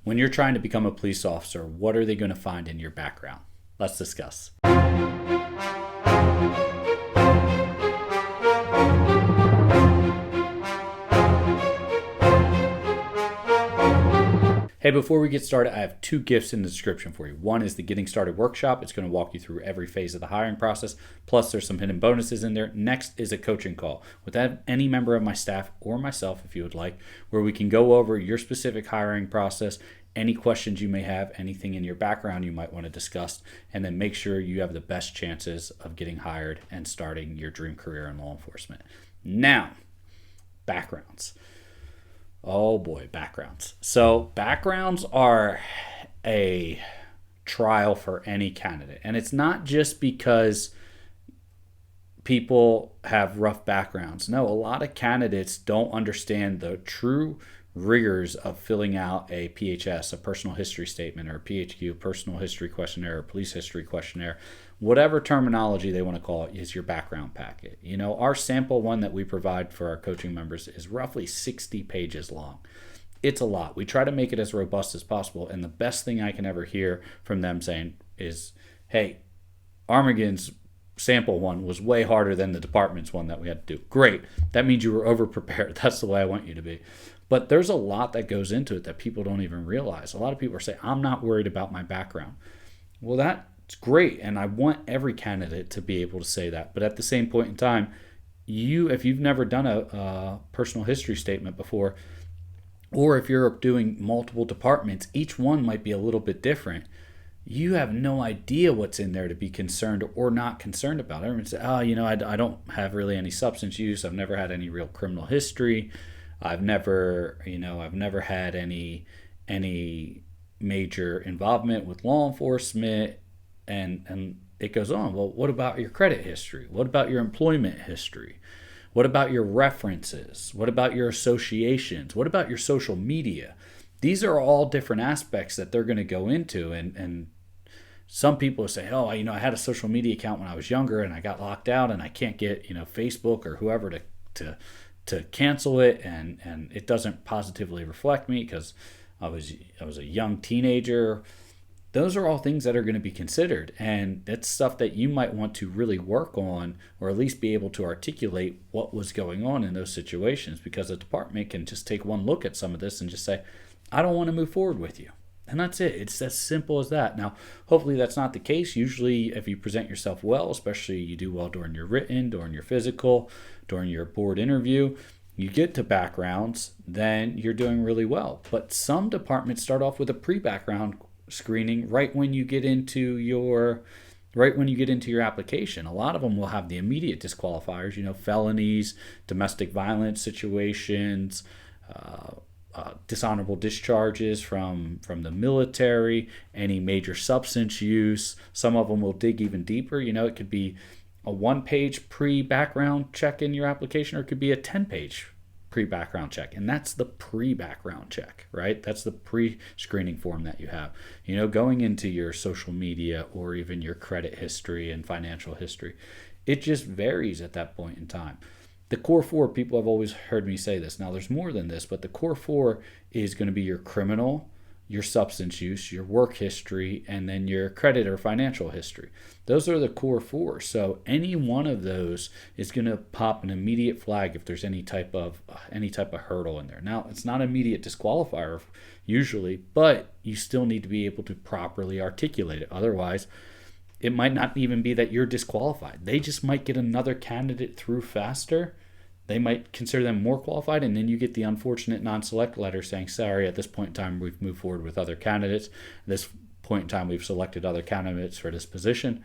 When you're trying to become a police officer, what are they going to find in your background? Let's discuss. Hey, before we get started, I have two gifts in the description for you. One is the Getting Started workshop. It's going to walk you through every phase of the hiring process. Plus, there's some hidden bonuses in there. Next is a coaching call with any member of my staff or myself, if you would like, where we can go over your specific hiring process, any questions you may have, anything in your background you might want to discuss, and then make sure you have the best chances of getting hired and starting your dream career in law enforcement. Now, backgrounds. Oh boy, backgrounds. So backgrounds are a trial for any candidate. And it's not just because people have rough backgrounds. No, a lot of candidates don't understand the true rigors of filling out a PHS, a personal history statement, or a PHQ, personal history questionnaire, or police history questionnaire. Whatever terminology they want to call it is your background packet. You know, our sample one that we provide for our coaching members is roughly 60 pages long. It's a lot. We try to make it as robust as possible. And the best thing I can ever hear from them saying is, hey, Armageddon's sample one was way harder than the department's one that we had to do. Great. That means you were over prepared. That's the way I want you to be. But there's a lot that goes into it that people don't even realize. A lot of people are saying, I'm not worried about my background. Well, that's great. And I want every candidate to be able to say that. But at the same point in time, if you've never done a personal history statement before, or if you're doing multiple departments, each one might be a little bit different. You have no idea what's in there to be concerned or not concerned about. Everyone says, I don't have really any substance use. I've never had any real criminal history. I've never had any major involvement with law enforcement, and it goes on. Well, what about your credit history? What about your employment history? What about your references? What about your associations? What about your social media? These are all different aspects that they're going to go into, and some people say, I had a social media account when I was younger and I got locked out and I can't get, Facebook or whoever to cancel it, and it doesn't positively reflect me because I was a young teenager. Those are all things that are going to be considered, and that's stuff that you might want to really work on, or at least be able to articulate what was going on in those situations, because the department can just take one look at some of this and just say, I don't want to move forward with you. And that's it. It's as simple as that. Now, hopefully that's not the case. Usually if you present yourself well, especially you do well during your written, during your physical, during your board interview, you get to backgrounds, then you're doing really well. But some departments start off with a pre-background screening right when you get into your application. A lot of them will have the immediate disqualifiers, felonies, domestic violence situations, dishonorable discharges from the military, any major substance use. Some of them will dig even deeper. It could be a 1-page pre-background check in your application, or it could be a 10-page pre-background check. And that's the pre-background check, right? That's the pre-screening form that you have. Going into your social media or even your credit history and financial history, it just varies at that point in time. The core four, people have always heard me say this. Now, there's more than this, but the core four is going to be your criminal, your substance use, your work history, and then your credit or financial history. Those are the core four. So any one of those is going to pop an immediate flag if there's any type of hurdle in there. Now, it's not an immediate disqualifier usually, but you still need to be able to properly articulate it. Otherwise, it might not even be that you're disqualified. They just might get another candidate through faster. They might consider them more qualified, and then you get the unfortunate non-select letter saying, sorry, at this point in time, we've moved forward with other candidates. At this point in time, we've selected other candidates for this position.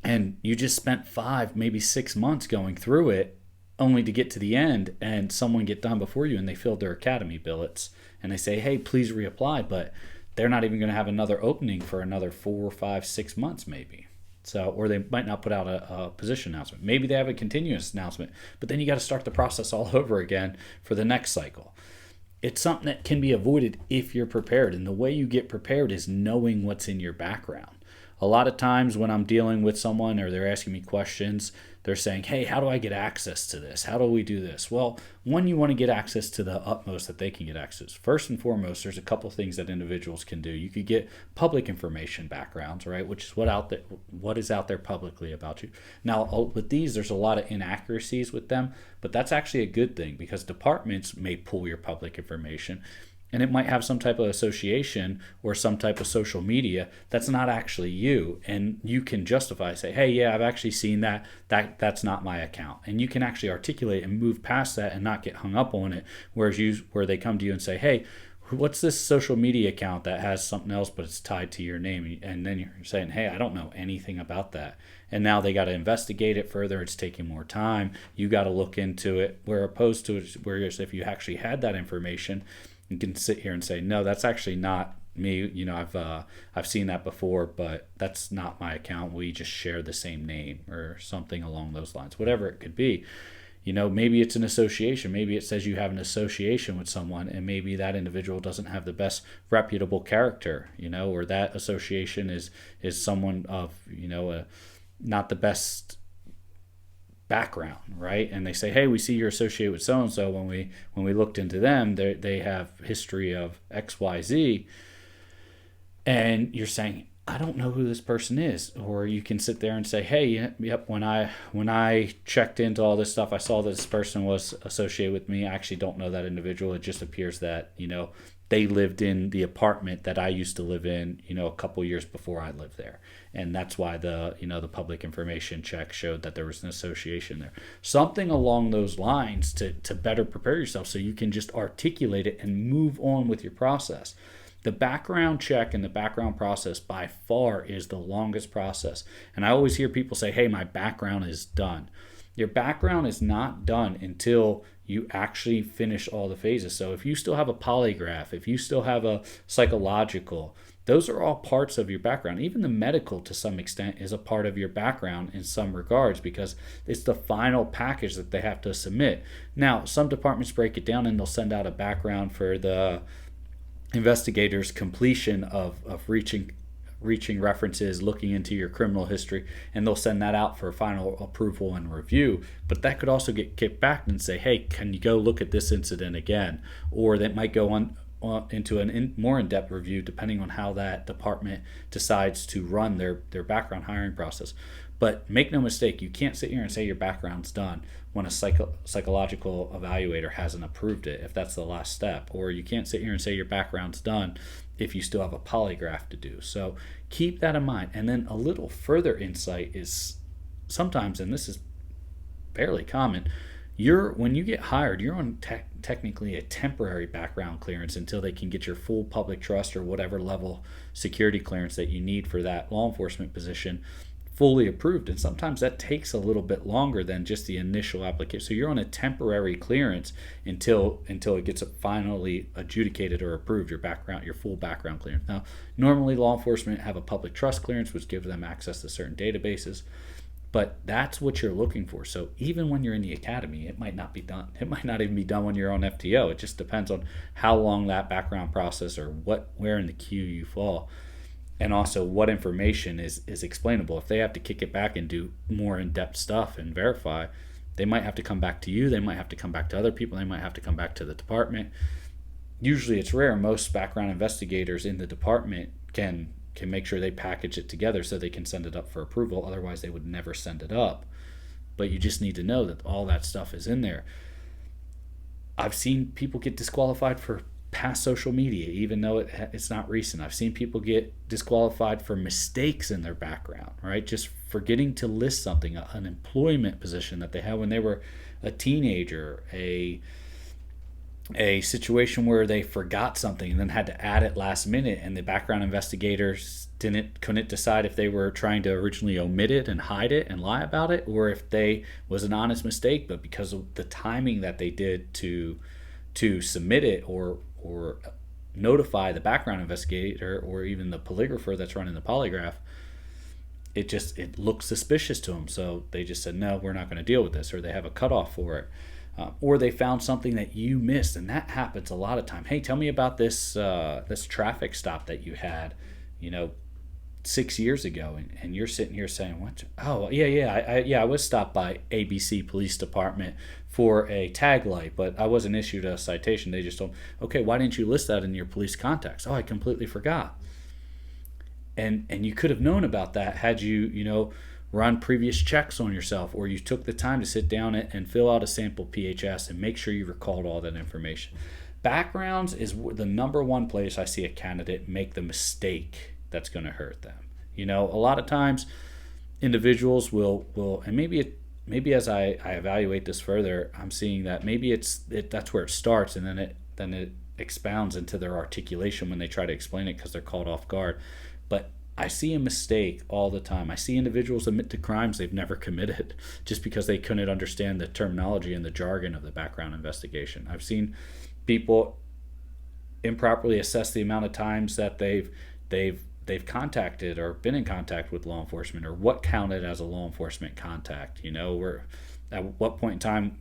And you just spent 5, maybe 6 months going through it, only to get to the end and someone get done before you, and they filled their academy billets. And they say, hey, please reapply, but they're not even going to have another opening for another 4, 5, 6 months maybe. So, or they might not put out a position announcement. Maybe they have a continuous announcement, but then you got to start the process all over again for the next cycle. It's something that can be avoided if you're prepared. And the way you get prepared is knowing what's in your background. a lot of times when I'm dealing with someone or they're asking me questions, they're saying, hey, how do I get access to this? How do we do this? Well, one, you want to get access to the utmost that they can get access. First and foremost, there's a couple things that individuals can do. You could get public information backgrounds, right, which is what is out there publicly about you. Now, with these, there's a lot of inaccuracies with them, but that's actually a good thing because departments may pull your public information, and it might have some type of association or some type of social media that's not actually you, and you can justify, say, hey, yeah, I've actually seen that's not my account, and you can actually articulate and move past that and not get hung up on it, where they come to you and say, hey, what's this social media account that has something else but it's tied to your name? And then you're saying, hey, I don't know anything about that, and now they got to investigate it further. It's taking more time. You got to look into it, where opposed to whereas if you actually had that information, you can sit here and say, no, that's actually not me. I've seen that before, but that's not my account. We just share the same name or something along those lines, whatever it could be. Maybe it's an association. Maybe it says you have an association with someone, and maybe that individual doesn't have the best reputable character, or that association is someone of, not the best background, right? And they say, hey, we see you're associated with so and so. When we looked into them, they have history of XYZ, and you're saying, I don't know who this person is. Or you can sit there and say, hey, yep, when I checked into all this stuff, I saw that this person was associated with me. I actually don't know that individual. It just appears that they lived in the apartment that I used to live in, a couple years before I lived there. And that's why the public information check showed that there was an association there. Something along those lines to better prepare yourself so you can just articulate it and move on with your process. The background check and the background process by far is the longest process. And I always hear people say, hey, my background is done. Your background is not done until you actually finish all the phases. So if you still have a polygraph, if you still have a psychological, those are all parts of your background. Even the medical, to some extent, is a part of your background in some regards because it's the final package that they have to submit. Now, some departments break it down and they'll send out a background for the investigator's completion of reaching references, looking into your criminal history, and they'll send that out for final approval and review. But that could also get kicked back and say, hey, can you go look at this incident again? Or that might go on into a more in-depth review depending on how that department decides to run their background hiring process. But make no mistake, you can't sit here and say your background's done when a psychological evaluator hasn't approved it, if that's the last step. Or you can't sit here and say your background's done if you still have a polygraph to do. So keep that in mind. And then a little further insight is sometimes, and this is fairly common, when you get hired, you're on technically a temporary background clearance until they can get your full public trust or whatever level security clearance that you need for that law enforcement position fully approved. And sometimes that takes a little bit longer than just the initial application. So you're on a temporary clearance until it gets finally adjudicated or approved, your full background clearance. Now, normally law enforcement have a public trust clearance, which gives them access to certain databases. But that's what you're looking for. So even when you're in the academy, it might not be done. It might not even be done when you're on FTO. It just depends on how long that background process or where in the queue you fall. And also what information is explainable. If they have to kick it back and do more in-depth stuff and verify, they might have to come back to you. They might have to come back to other people. They might have to come back to the department. Usually it's rare. Most background investigators in the department can make sure they package it together so they can send it up for approval. Otherwise, they would never send it up. But you just need to know that all that stuff is in there. I've seen people get disqualified for past social media, even though it's not recent. I've seen people get disqualified for mistakes in their background, right? Just forgetting to list something, an employment position that they had when they were a teenager, a situation where they forgot something and then had to add it last minute, and the background investigators couldn't decide if they were trying to originally omit it and hide it and lie about it, or if they was an honest mistake, but because of the timing that they did to submit it or notify the background investigator or even the polygrapher that's running the polygraph, it looks suspicious to them. So they just said, no, we're not going to deal with this, or they have a cutoff for it. Or they found something that you missed, and that happens a lot of time. Hey, tell me about this traffic stop that you had, 6 years ago, and you're sitting here saying, "What? Oh, yeah, I was stopped by ABC Police Department for a tag light, but I wasn't issued a citation. They just told, okay, why didn't you list that in your police contacts? Oh, I completely forgot." And you could have known about that had you run previous checks on yourself, or you took the time to sit down and fill out a sample PHS and make sure you recalled all that information. Backgrounds is the number one place I see a candidate make the mistake that's going to hurt them. A lot of times individuals will and maybe as I evaluate this further, I'm seeing that maybe that's where it starts, and then it expounds into their articulation when they try to explain it because they're caught off guard. But I see a mistake all the time. I see individuals admit to crimes they've never committed just because they couldn't understand the terminology and the jargon of the background investigation. I've seen people improperly assess the amount of times that they've contacted or been in contact with law enforcement, or what counted as a law enforcement contact. Where at what point in time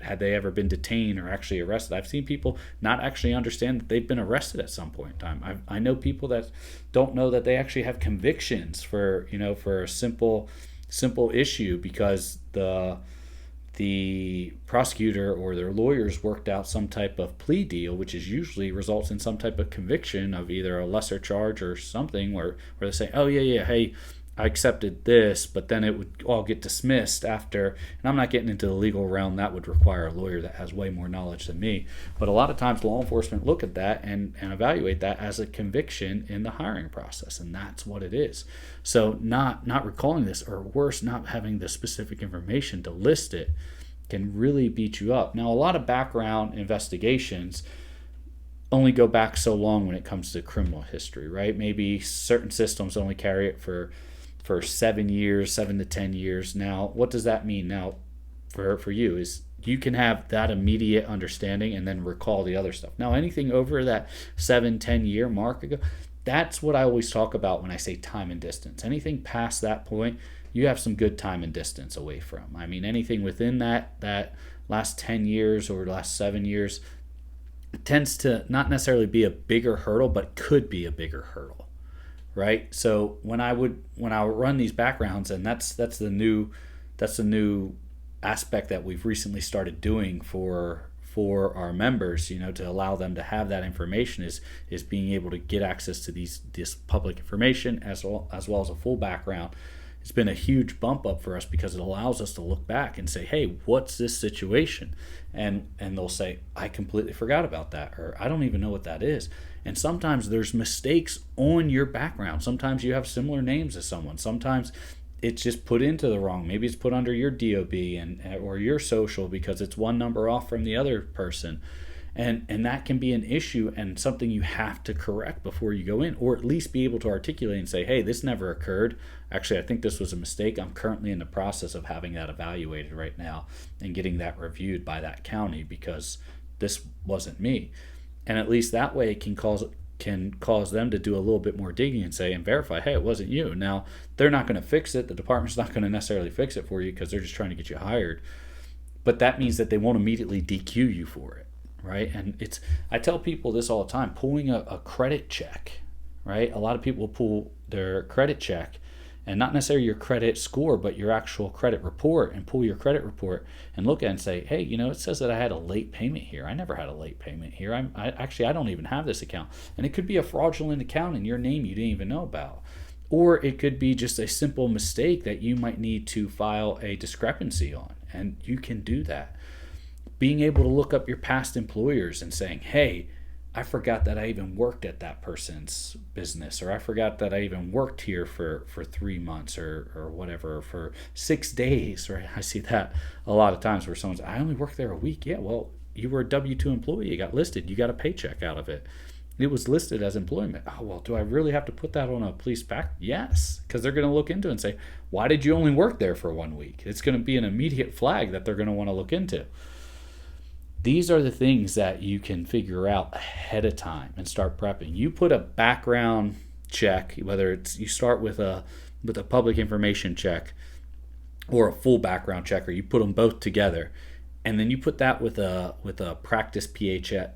had they ever been detained or actually arrested. I've seen people not actually understand that they've been arrested at some point in time. I know people that don't know that they actually have convictions for a simple issue because the prosecutor or their lawyers worked out some type of plea deal, which is usually results in some type of conviction of either a lesser charge or something where they say, oh yeah, hey, I accepted this, but then it would all get dismissed after. And I'm not getting into the legal realm. That would require a lawyer that has way more knowledge than me. But a lot of times law enforcement look at that and evaluate that as a conviction in the hiring process. And that's what it is. So not recalling this, or worse, not having the specific information to list it, can really beat you up. Now, a lot of background investigations only go back so long when it comes to criminal history, right? Maybe certain systems only carry it for 7 years, 7 to 10 years. Now, what does that mean now for you is you can have that immediate understanding and then recall the other stuff. Now, anything over that 7-10 year mark ago, that's what I always talk about when I say time and distance. Anything past that point, you have some good time and distance away from. I mean, anything within that last 10 years or last 7 years tends to not necessarily be a bigger hurdle, but could be a bigger hurdle. Right. So when I would run these backgrounds, and that's the new aspect that we've recently started doing for our members, to allow them to have that information is being able to get access to this public information as well as a full background. It's been a huge bump up for us because it allows us to look back and say, hey, what's this situation? And they'll say, I completely forgot about that, or I don't even know what that is. And sometimes there's mistakes on your background. Sometimes you have similar names as someone. Sometimes it's just put into the wrong. Maybe it's put under your DOB or your social because it's one number off from the other person. And that can be an issue and something you have to correct before you go in, or at least be able to articulate and say, hey, this never occurred. Actually, I think this was a mistake. I'm currently in the process of having that evaluated right now and getting that reviewed by that county because this wasn't me. And at least that way it can cause them to do a little bit more digging and say and verify, hey, it wasn't you. Now, they're not going to fix it. The department's not going to necessarily fix it for you because they're just trying to get you hired. But that means that they won't immediately DQ you for it. Right. And I tell people this all the time, pulling a credit check, right? A lot of people pull their credit check and not necessarily your credit score, but your actual credit report, and pull your credit report and look at it and say, hey, it says that I had a late payment here. I never had a late payment here. I don't even have this account. And it could be a fraudulent account in your name you didn't even know about. Or it could be just a simple mistake that you might need to file a discrepancy on. And you can do that. Being able to look up your past employers and saying, hey, I forgot that I even worked at that person's business, or I forgot that I even worked here for 3 months or whatever, for 6 days, right? I see that a lot of times where someone's, I only worked there a week. Yeah, well, you were a W-2 employee. You got listed. You got a paycheck out of it. It was listed as employment. Oh, well, do I really have to put that on a police pack? Yes, because they're going to look into it and say, why did you only work there for 1 week? It's going to be an immediate flag that they're going to want to look into. These are the things that you can figure out ahead of time and start prepping. You put a background check, whether it's you start with a public information check or a full background check, or you put them both together, and then you put that with a practice PHS,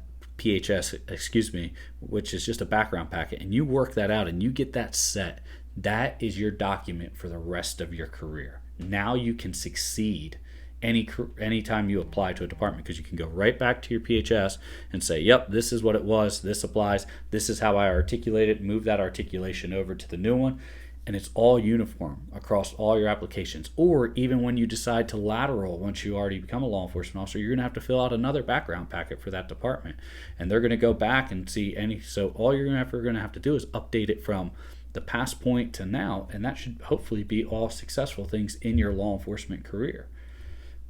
which is just a background packet, and you work that out and you get that set. That is your document for the rest of your career. Now you can succeed anytime you apply to a department, because you can go right back to your PHS and say, yep, this is what it was, this applies, this is how I articulate it, move that articulation over to the new one, and it's all uniform across all your applications. Or even when you decide to lateral, once you already become a law enforcement officer, you're going to have to fill out another background packet for that department, and they're going to go back and see so all you're going to have to do is update it from the past point to now, and that should hopefully be all successful things in your law enforcement career.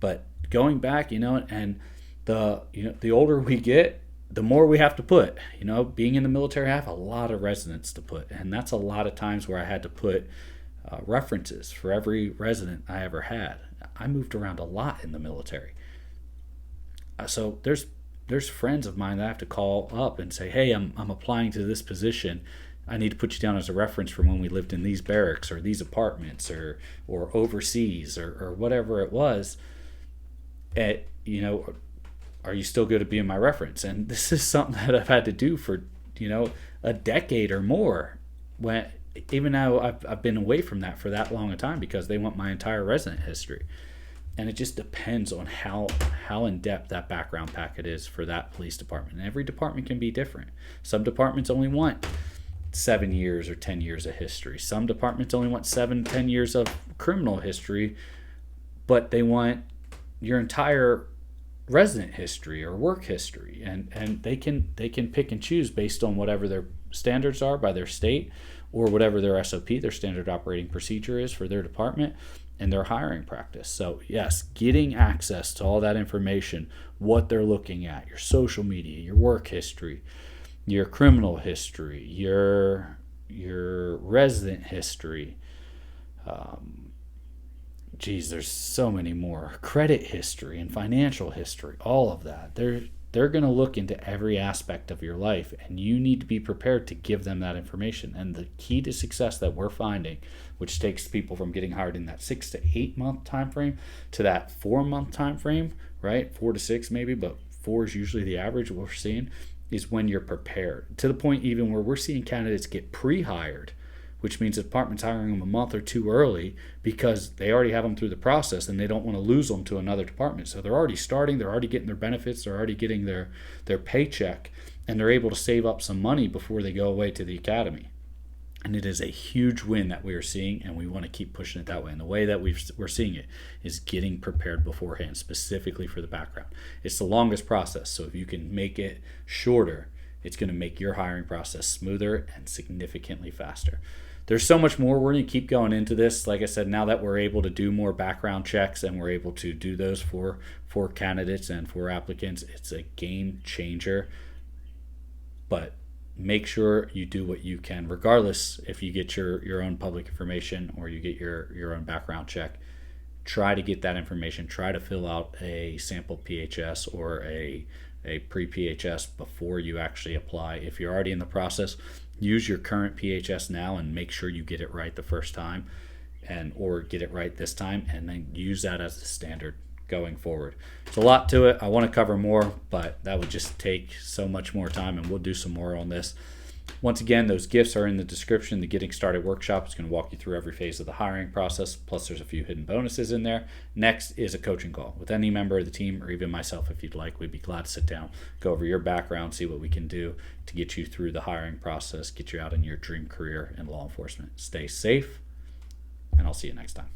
But going back, and the older we get, the more we have to put. Being in the military, I have a lot of residents to put, and that's a lot of times where I had to put references for every resident I ever had. I moved around a lot in the military, so there's friends of mine that I have to call up and say, hey, I'm applying to this position. I need to put you down as a reference from when we lived in these barracks or these apartments or overseas or whatever it was. Are you still good at being my reference? And this is something that I've had to do for, a decade or more. Even now I've been away from that for that long a time, because they want my entire resident history. And it just depends on how in depth that background packet is for that police department. And every department can be different. Some departments only want 7 years or 10 years of history. Some departments only want 7-10 years of criminal history, but they want your entire resident history or work history, and they can pick and choose based on whatever their standards are by their state, or whatever their SOP, their standard operating procedure, is for their department and their hiring practice. So yes, getting access to all that information, what they're looking at, your social media, your work history, your criminal history, your resident history, there's so many more, credit history and financial history, all of that. They're going to look into every aspect of your life, and you need to be prepared to give them that information. And the key to success that we're finding, which takes people from getting hired in that 6 to 8 month time frame to that 4 month time frame, right? 4 to 6 maybe, but 4 is usually the average what we're seeing, is when you're prepared, to the point even where we're seeing candidates get pre-hired, which means the department's hiring them a month or two early because they already have them through the process and they don't want to lose them to another department. So they're already starting, they're already getting their benefits, they're already getting their paycheck, and they're able to save up some money before they go away to the academy. And it is a huge win that we are seeing, and we want to keep pushing it that way. And the way that we're seeing it is getting prepared beforehand, specifically for the background. It's the longest process, so if you can make it shorter, it's going to make your hiring process smoother and significantly faster. There's so much more. We're going to keep going into this. Like I said, now that we're able to do more background checks and we're able to do those for candidates and for applicants, it's a game changer. But make sure you do what you can, regardless if you get your own public information or you get your own background check. Try to get that information. Try to fill out a sample PHS or a pre-PHS before you actually apply. If you're already in the process, use your current PHS now and make sure you get it right the first time, or get it right this time, and then use that as the standard going forward. It's a lot to it. I want to cover more, but that would just take so much more time, and we'll do some more on this. Once again, those gifts are in the description. The Getting Started workshop is going to walk you through every phase of the hiring process, plus there's a few hidden bonuses in there. Next is a coaching call with any member of the team, or even myself if you'd like. We'd be glad to sit down, go over your background, see what we can do to get you through the hiring process, get you out in your dream career in law enforcement. Stay safe, and I'll see you next time.